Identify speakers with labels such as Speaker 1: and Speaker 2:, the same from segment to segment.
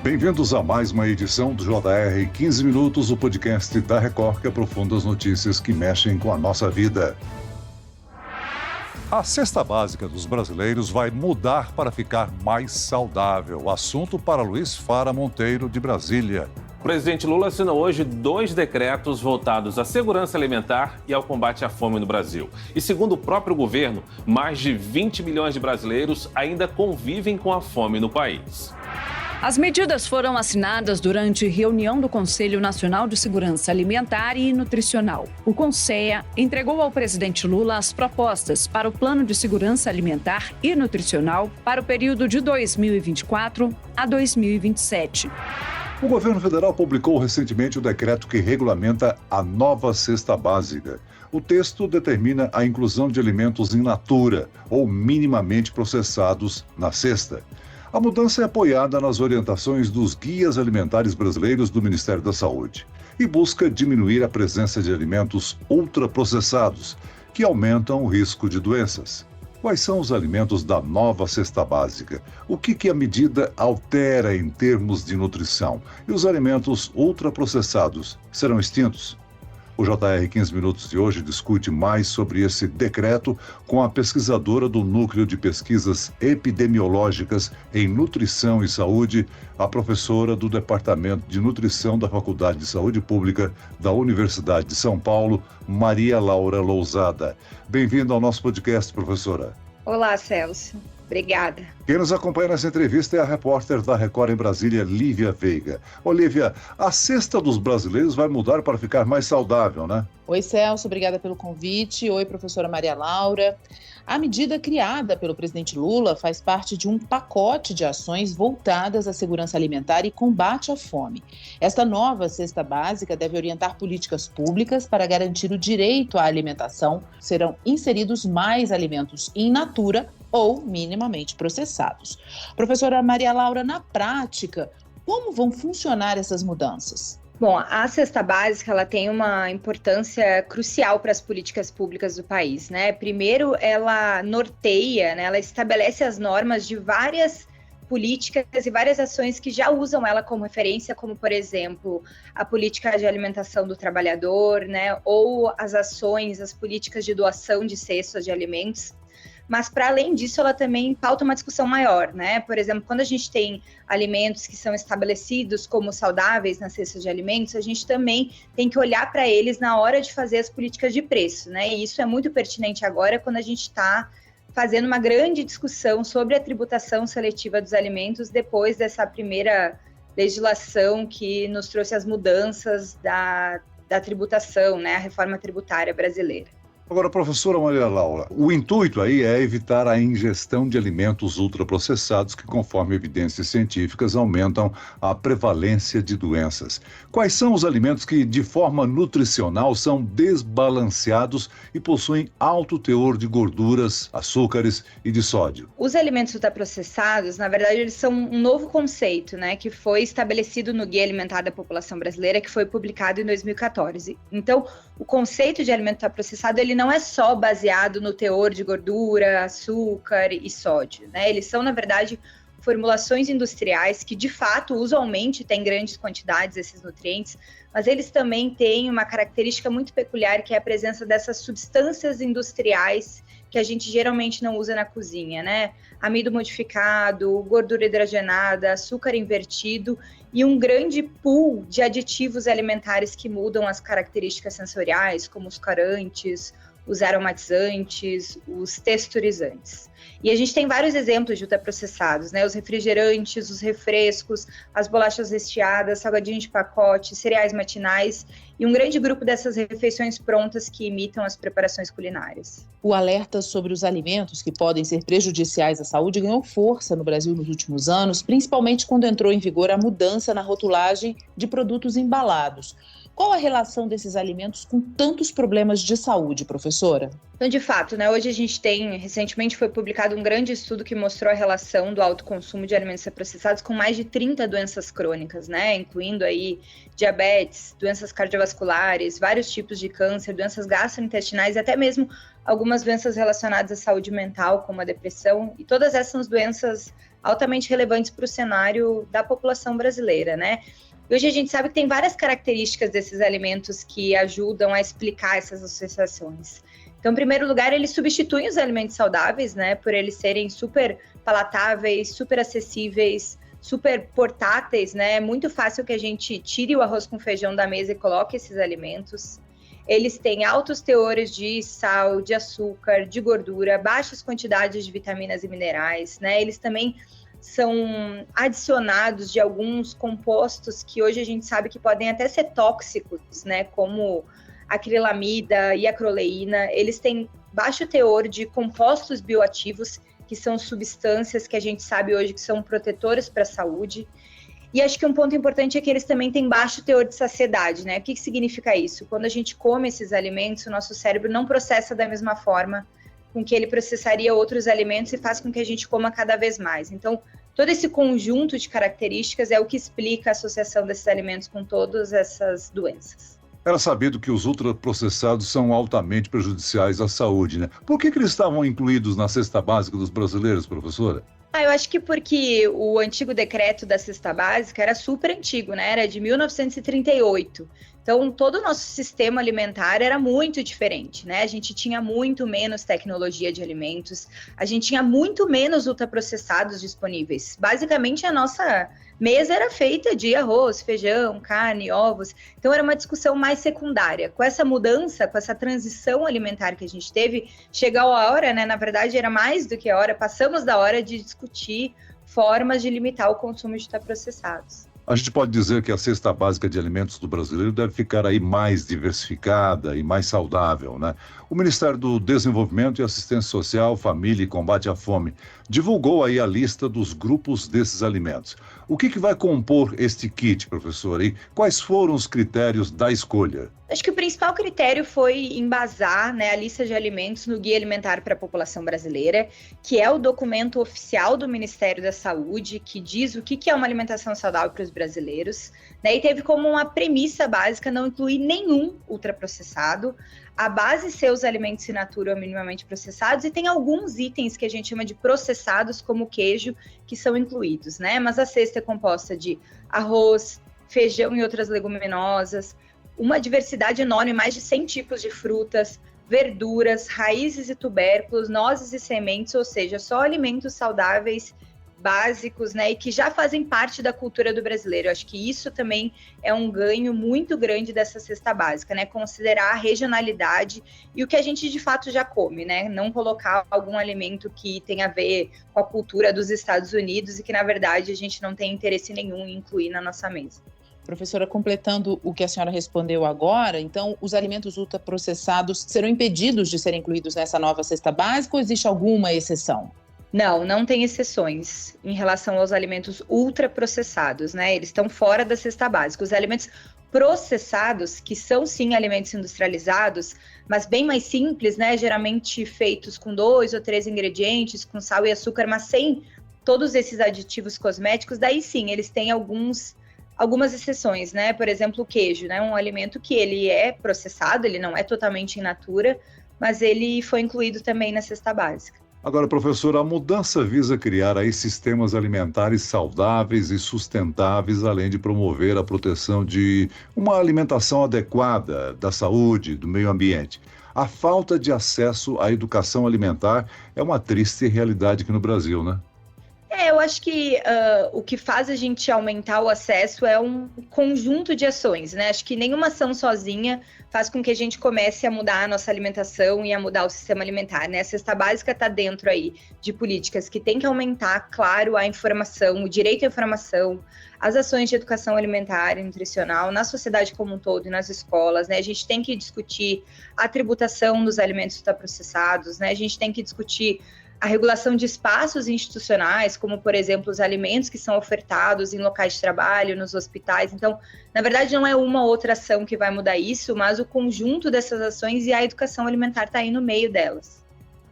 Speaker 1: Bem-vindos a mais uma edição do JR 15 Minutos, o podcast da Record que aprofunda as notícias que mexem com a nossa vida. A cesta básica dos brasileiros vai mudar para ficar mais saudável. Assunto para Luiz Fara Monteiro, de Brasília.
Speaker 2: O presidente Lula assinou hoje 2 decretos voltados à segurança alimentar e ao combate à fome no Brasil. E segundo o próprio governo, mais de 20 milhões de brasileiros ainda convivem com a fome no país.
Speaker 3: As medidas foram assinadas durante reunião do Conselho Nacional de Segurança Alimentar e Nutricional. O CONSEA entregou ao presidente Lula as propostas para o Plano de Segurança Alimentar e Nutricional para o período de 2024 a 2027.
Speaker 1: O governo federal publicou recentemente o decreto que regulamenta a nova cesta básica. O texto determina a inclusão de alimentos in natura ou minimamente processados na cesta. A mudança é apoiada nas orientações dos guias alimentares brasileiros do Ministério da Saúde e busca diminuir a presença de alimentos ultraprocessados, que aumentam o risco de doenças. Quais são os alimentos da nova cesta básica? O que a medida altera em termos de nutrição? E os alimentos ultraprocessados serão extintos? O JR 15 Minutos de hoje discute mais sobre esse decreto com a pesquisadora do Núcleo de Pesquisas Epidemiológicas em Nutrição e Saúde, a professora do Departamento de Nutrição da Faculdade de Saúde Pública da Universidade de São Paulo, Maria Laura Lousada. Bem-vinda ao nosso podcast, professora.
Speaker 4: Olá, Celso. Obrigada.
Speaker 1: Quem nos acompanha nessa entrevista é a repórter da Record em Brasília, Lívia Veiga. Olívia, a cesta dos brasileiros vai mudar para ficar mais saudável, né?
Speaker 5: Oi, Celso, obrigada pelo convite. Oi, professora Maria Laura. A medida criada pelo presidente Lula faz parte de um pacote de ações voltadas à segurança alimentar e combate à fome. Esta nova cesta básica deve orientar políticas públicas para garantir o direito à alimentação. Serão inseridos mais alimentos in natura ou minimamente processados. Professora Maria Laura, na prática, como vão funcionar essas mudanças?
Speaker 4: Bom, a cesta básica ela tem uma importância crucial para as políticas públicas do país, né? Primeiro, ela norteia, né? Ela estabelece as normas de várias políticas e várias ações que já usam ela como referência, como, por exemplo, a política de alimentação do trabalhador, né? Ou as ações, as políticas de doação de cestas de alimentos. Mas, para além disso, ela também pauta uma discussão maior, né? Por exemplo, quando a gente tem alimentos que são estabelecidos como saudáveis na cesta de alimentos, a gente também tem que olhar para eles na hora de fazer as políticas de preço, né? E isso é muito pertinente agora, quando a gente está fazendo uma grande discussão sobre a tributação seletiva dos alimentos depois dessa primeira legislação que nos trouxe as mudanças da tributação, né? A reforma tributária brasileira.
Speaker 1: Agora, professora Maria Laura, o intuito aí é evitar a ingestão de alimentos ultraprocessados que, conforme evidências científicas, aumentam a prevalência de doenças. Quais são os alimentos que, de forma nutricional, são desbalanceados e possuem alto teor de gorduras, açúcares e de sódio?
Speaker 4: Os alimentos ultraprocessados, na verdade, eles são um novo conceito, né, que foi estabelecido no Guia Alimentar da População Brasileira, que foi publicado em 2014. Então, o conceito de alimento ultraprocessado, ele não é só baseado no teor de gordura, açúcar e sódio, né? Eles são, na verdade, formulações industriais que, de fato, usualmente têm grandes quantidades desses nutrientes, mas eles também têm uma característica muito peculiar, que é a presença dessas substâncias industriais que a gente geralmente não usa na cozinha, né? Amido modificado, gordura hidrogenada, açúcar invertido e um grande pool de aditivos alimentares que mudam as características sensoriais, como os corantes, os aromatizantes, os texturizantes. E a gente tem vários exemplos de ultraprocessados, né? Os refrigerantes, os refrescos, as bolachas recheadas, salgadinho de pacote, cereais matinais e um grande grupo dessas refeições prontas que imitam as preparações culinárias.
Speaker 5: O alerta sobre os alimentos que podem ser prejudiciais à saúde ganhou força no Brasil nos últimos anos, principalmente quando entrou em vigor a mudança na rotulagem de produtos embalados. Qual a relação desses alimentos com tantos problemas de saúde, professora?
Speaker 4: Então, de fato, né, hoje a gente tem, recentemente foi publicado um grande estudo que mostrou a relação do alto consumo de alimentos processados com mais de 30 doenças crônicas, né, incluindo aí diabetes, doenças cardiovasculares, vários tipos de câncer, doenças gastrointestinais e até mesmo algumas doenças relacionadas à saúde mental, como a depressão, e todas essas doenças altamente relevantes para o cenário da população brasileira, né? Hoje a gente sabe que tem várias características desses alimentos que ajudam a explicar essas associações. Então, em primeiro lugar, eles substituem os alimentos saudáveis, né? Por eles serem super palatáveis, super acessíveis, super portáteis, né? É muito fácil que a gente tire o arroz com feijão da mesa e coloque esses alimentos. Eles têm altos teores de sal, de açúcar, de gordura, baixas quantidades de vitaminas e minerais, né? Eles também são adicionados de alguns compostos que hoje a gente sabe que podem até ser tóxicos, né? Como acrilamida e acroleína. Eles têm baixo teor de compostos bioativos, que são substâncias que a gente sabe hoje que são protetores para a saúde. E acho que um ponto importante é que eles também têm baixo teor de saciedade, né? O que significa isso? Quando a gente come esses alimentos, o nosso cérebro não processa da mesma forma com que ele processaria outros alimentos e faz com que a gente coma cada vez mais. Então, todo esse conjunto de características é o que explica a associação desses alimentos com todas essas doenças.
Speaker 1: Era sabido que os ultraprocessados são altamente prejudiciais à saúde, né? Por que eles estavam incluídos na cesta básica dos brasileiros, professora?
Speaker 4: Eu acho que porque o antigo decreto da cesta básica era super antigo, né? Era de 1938. Então, todo o nosso sistema alimentar era muito diferente, né? A gente tinha muito menos tecnologia de alimentos, a gente tinha muito menos ultraprocessados disponíveis. Basicamente, a nossa mesa era feita de arroz, feijão, carne, ovos. Então, era uma discussão mais secundária. Com essa mudança, com essa transição alimentar que a gente teve, chegou a hora, né? Na verdade, era mais do que a hora, passamos da hora de discutir formas de limitar o consumo de ultraprocessados.
Speaker 1: A gente pode dizer que a cesta básica de alimentos do brasileiro deve ficar aí mais diversificada e mais saudável, né? O Ministério do Desenvolvimento e Assistência Social, Família e Combate à Fome divulgou aí a lista dos grupos desses alimentos. O que vai compor este kit, professora? E quais foram os critérios da escolha?
Speaker 4: Acho que o principal critério foi embasar, né, a lista de alimentos no Guia Alimentar para a População Brasileira, que é o documento oficial do Ministério da Saúde, que diz o que é uma alimentação saudável para os brasileiros, né, e teve como uma premissa básica não incluir nenhum ultraprocessado, a base ser os alimentos in natura ou minimamente processados, e tem alguns itens que a gente chama de processados, como queijo, que são incluídos, né? Mas a cesta é composta de arroz, feijão e outras leguminosas, uma diversidade enorme, mais de 100 tipos de frutas, verduras, raízes e tubérculos, nozes e sementes, ou seja, só alimentos saudáveis básicos, né, e que já fazem parte da cultura do brasileiro. Eu acho que isso também é um ganho muito grande dessa cesta básica, né, considerar a regionalidade e o que a gente de fato já come, né, não colocar algum alimento que tenha a ver com a cultura dos Estados Unidos e que, na verdade, a gente não tem interesse nenhum em incluir na nossa mesa.
Speaker 5: Professora, completando o que a senhora respondeu agora, então, os alimentos ultraprocessados serão impedidos de serem incluídos nessa nova cesta básica ou existe alguma exceção?
Speaker 4: Não tem exceções em relação aos alimentos ultraprocessados, né? Eles estão fora da cesta básica. Os alimentos processados, que são sim alimentos industrializados, mas bem mais simples, né? Geralmente feitos com 2 ou 3 ingredientes, com sal e açúcar, mas sem todos esses aditivos cosméticos, daí sim, eles têm algumas exceções, né? Por exemplo, o queijo, né? Um alimento que ele é processado, ele não é totalmente in natura, mas ele foi incluído também na cesta básica.
Speaker 1: Agora, professora, a mudança visa criar aí sistemas alimentares saudáveis e sustentáveis, além de promover a proteção de uma alimentação adequada da saúde, do meio ambiente. A falta de acesso à educação alimentar é uma triste realidade aqui no Brasil, né?
Speaker 4: Eu acho que o que faz a gente aumentar o acesso é um conjunto de ações, né? Acho que nenhuma ação sozinha faz com que a gente comece a mudar a nossa alimentação e a mudar o sistema alimentar, né? A cesta básica está dentro aí de políticas que tem que aumentar, claro, a informação, o direito à informação, as ações de educação alimentar e nutricional na sociedade como um todo e nas escolas, né? A gente tem que discutir a tributação dos alimentos ultraprocessados, né? A gente tem que discutir a regulação de espaços institucionais, como, por exemplo, os alimentos que são ofertados em locais de trabalho, nos hospitais. Então, na verdade, não é uma outra ação que vai mudar isso, mas o conjunto dessas ações e a educação alimentar está aí no meio delas.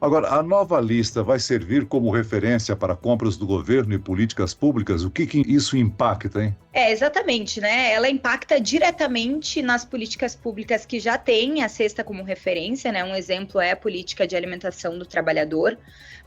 Speaker 1: Agora, a nova lista vai servir como referência para compras do governo e políticas públicas? O que isso impacta, hein?
Speaker 4: Exatamente, né? Ela impacta diretamente nas políticas públicas que já têm a cesta como referência, né? Um exemplo é a política de alimentação do trabalhador,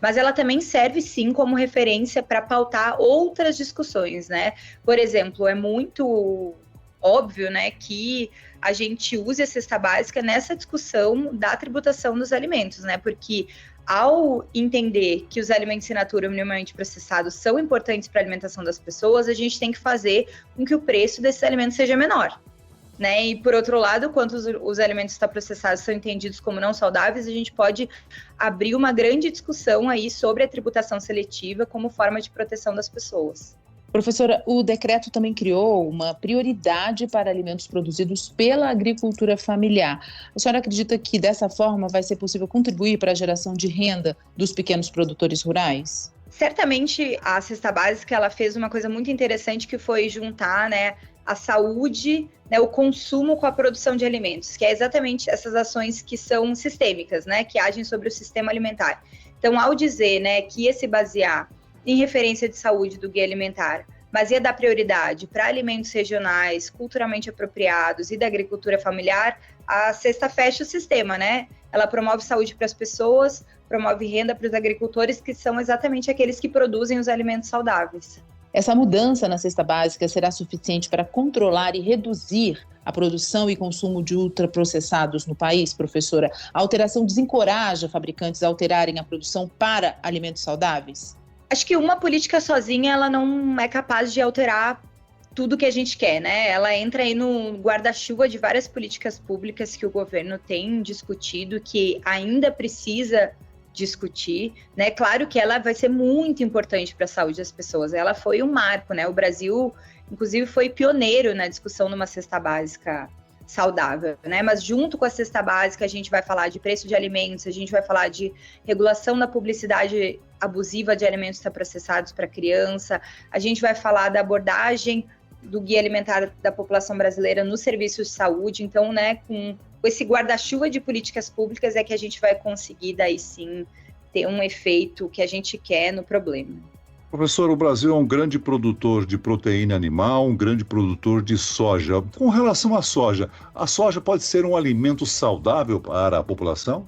Speaker 4: mas ela também serve sim como referência para pautar outras discussões, né? Por exemplo, é muito óbvio, né, que a gente use a cesta básica nessa discussão da tributação dos alimentos, né? Porque ao entender que os alimentos in natura minimamente processados são importantes para a alimentação das pessoas, a gente tem que fazer com que o preço desses alimentos seja menor, né? E por outro lado, quando os alimentos processados são entendidos como não saudáveis, a gente pode abrir uma grande discussão aí sobre a tributação seletiva como forma de proteção das pessoas.
Speaker 5: Professora, o decreto também criou uma prioridade para alimentos produzidos pela agricultura familiar. A senhora acredita que dessa forma vai ser possível contribuir para a geração de renda dos pequenos produtores rurais?
Speaker 4: Certamente a cesta básica ela fez uma coisa muito interessante que foi juntar, né, a saúde, né, o consumo com a produção de alimentos, que é exatamente essas ações que são sistêmicas, né, que agem sobre o sistema alimentar. Então, ao dizer, né, que ia se basear em referência de saúde do guia alimentar, mas ia dar prioridade para alimentos regionais, culturalmente apropriados e da agricultura familiar, a cesta fecha o sistema, né? Ela promove saúde para as pessoas, promove renda para os agricultores, que são exatamente aqueles que produzem os alimentos saudáveis.
Speaker 5: Essa mudança na cesta básica será suficiente para controlar e reduzir a produção e consumo de ultraprocessados no país, professora? A alteração desencoraja fabricantes a alterarem a produção para alimentos saudáveis?
Speaker 4: Acho que uma política sozinha, ela não é capaz de alterar tudo que a gente quer, né? Ela entra aí no guarda-chuva de várias políticas públicas que o governo tem discutido, que ainda precisa discutir, né? Claro que ela vai ser muito importante para a saúde das pessoas. Ela foi um marco, né? O Brasil, inclusive, foi pioneiro na discussão de uma cesta básica saudável, né? Mas junto com a cesta básica, a gente vai falar de preço de alimentos, a gente vai falar de regulação da publicidade abusiva de alimentos processados para criança, a gente vai falar da abordagem do guia alimentar da população brasileira nos serviços de saúde. Então, né, com esse guarda-chuva de políticas públicas é que a gente vai conseguir, daí sim, ter um efeito que a gente quer no problema.
Speaker 1: Professor, o Brasil é um grande produtor de proteína animal, um grande produtor de soja. Com relação à soja, a soja pode ser um alimento saudável para a população?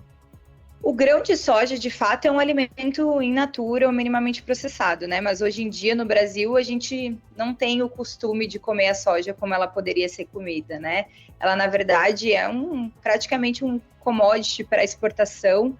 Speaker 4: O grão de soja, de fato, é um alimento in natura ou minimamente processado, né? Mas hoje em dia, no Brasil, a gente não tem o costume de comer a soja como ela poderia ser comida, né? Ela, na verdade, é praticamente um commodity para exportação.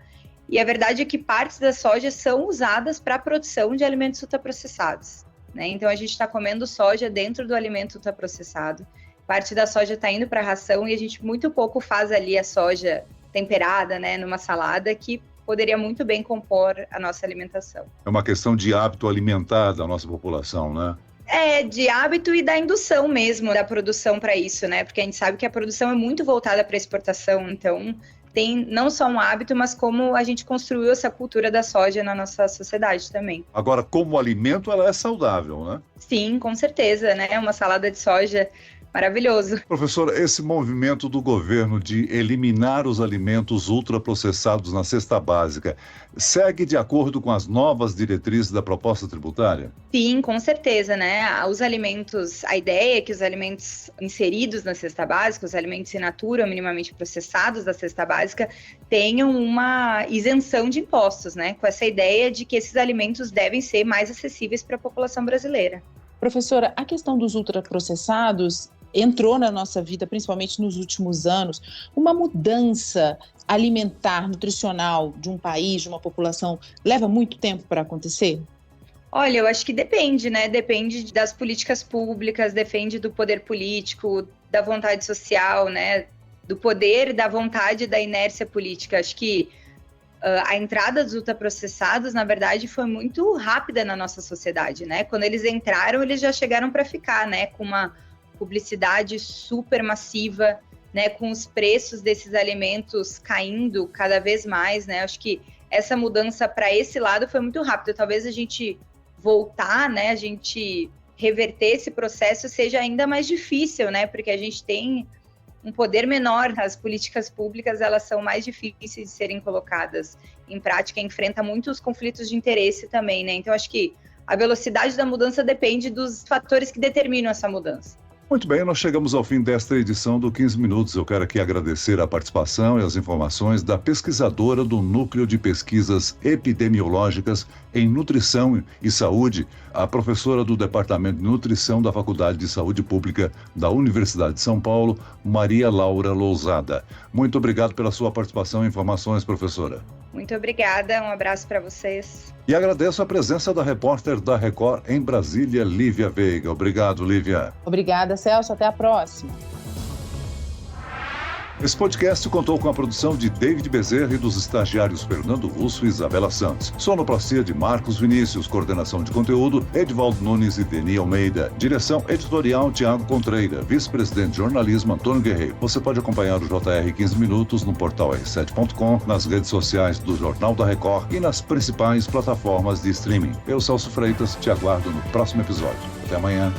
Speaker 4: E a verdade é que partes da soja são usadas para a produção de alimentos ultraprocessados, né? Então, a gente está comendo soja dentro do alimento ultraprocessado. Parte da soja está indo para a ração e a gente muito pouco faz ali a soja temperada, né, numa salada, que poderia muito bem compor a nossa alimentação.
Speaker 1: É uma questão de hábito alimentar da nossa população, né?
Speaker 4: De hábito e da indução mesmo da produção para isso, né? Porque a gente sabe que a produção é muito voltada para exportação, então tem não só um hábito, mas como a gente construiu essa cultura da soja na nossa sociedade também.
Speaker 1: Agora, como alimento, ela é saudável, né?
Speaker 4: Sim, com certeza, né? Uma salada de soja maravilhoso.
Speaker 1: Professor, esse movimento do governo de eliminar os alimentos ultraprocessados na cesta básica segue de acordo com as novas diretrizes da proposta tributária?
Speaker 4: Sim, com certeza, né? Os alimentos, a ideia é que os alimentos inseridos na cesta básica, os alimentos in natura ou minimamente processados da cesta básica, tenham uma isenção de impostos, né? Com essa ideia de que esses alimentos devem ser mais acessíveis para a população brasileira.
Speaker 5: Professora, a questão dos ultraprocessados entrou na nossa vida, principalmente nos últimos anos. Uma mudança alimentar, nutricional de um país, de uma população, leva muito tempo para acontecer?
Speaker 4: Olha, eu acho que depende, né? Depende das políticas públicas, depende do poder político, da vontade social, né? Do poder, da vontade, da inércia política. Acho que a entrada dos ultraprocessados, na verdade, foi muito rápida na nossa sociedade, né? Quando eles entraram, eles já chegaram para ficar, né? Com uma publicidade super massiva, né? Com os preços desses alimentos caindo cada vez mais, né? Acho que essa mudança para esse lado foi muito rápida. Talvez a gente voltar, né? A gente reverter esse processo seja ainda mais difícil, né? Porque a gente tem um poder menor, as políticas públicas elas são mais difíceis de serem colocadas em prática, enfrenta muitos conflitos de interesse também, né? Então, acho que a velocidade da mudança depende dos fatores que determinam essa mudança.
Speaker 1: Muito bem, nós chegamos ao fim desta edição do 15 Minutos. Eu quero aqui agradecer a participação e as informações da pesquisadora do Núcleo de Pesquisas Epidemiológicas em Nutrição e Saúde, a professora do Departamento de Nutrição da Faculdade de Saúde Pública da Universidade de São Paulo, Maria Laura Lousada. Muito obrigado pela sua participação e informações, professora.
Speaker 4: Muito obrigada, um abraço para vocês.
Speaker 1: E agradeço a presença da repórter da Record em Brasília, Lívia Veiga. Obrigado, Lívia.
Speaker 5: Obrigada, Celso. Até a próxima.
Speaker 1: Esse podcast contou com a produção de David Bezerra e dos estagiários Fernando Russo e Isabela Santos. Sonoplastia de Marcos Vinícius, coordenação de conteúdo, Edivaldo Nunes e Deni Almeida. Direção editorial, Tiago Contreira. Vice-presidente de jornalismo, Antônio Guerreiro. Você pode acompanhar o JR 15 Minutos no portal r7.com, nas redes sociais do Jornal da Record e nas principais plataformas de streaming. Eu, Celso Freitas, te aguardo no próximo episódio. Até amanhã.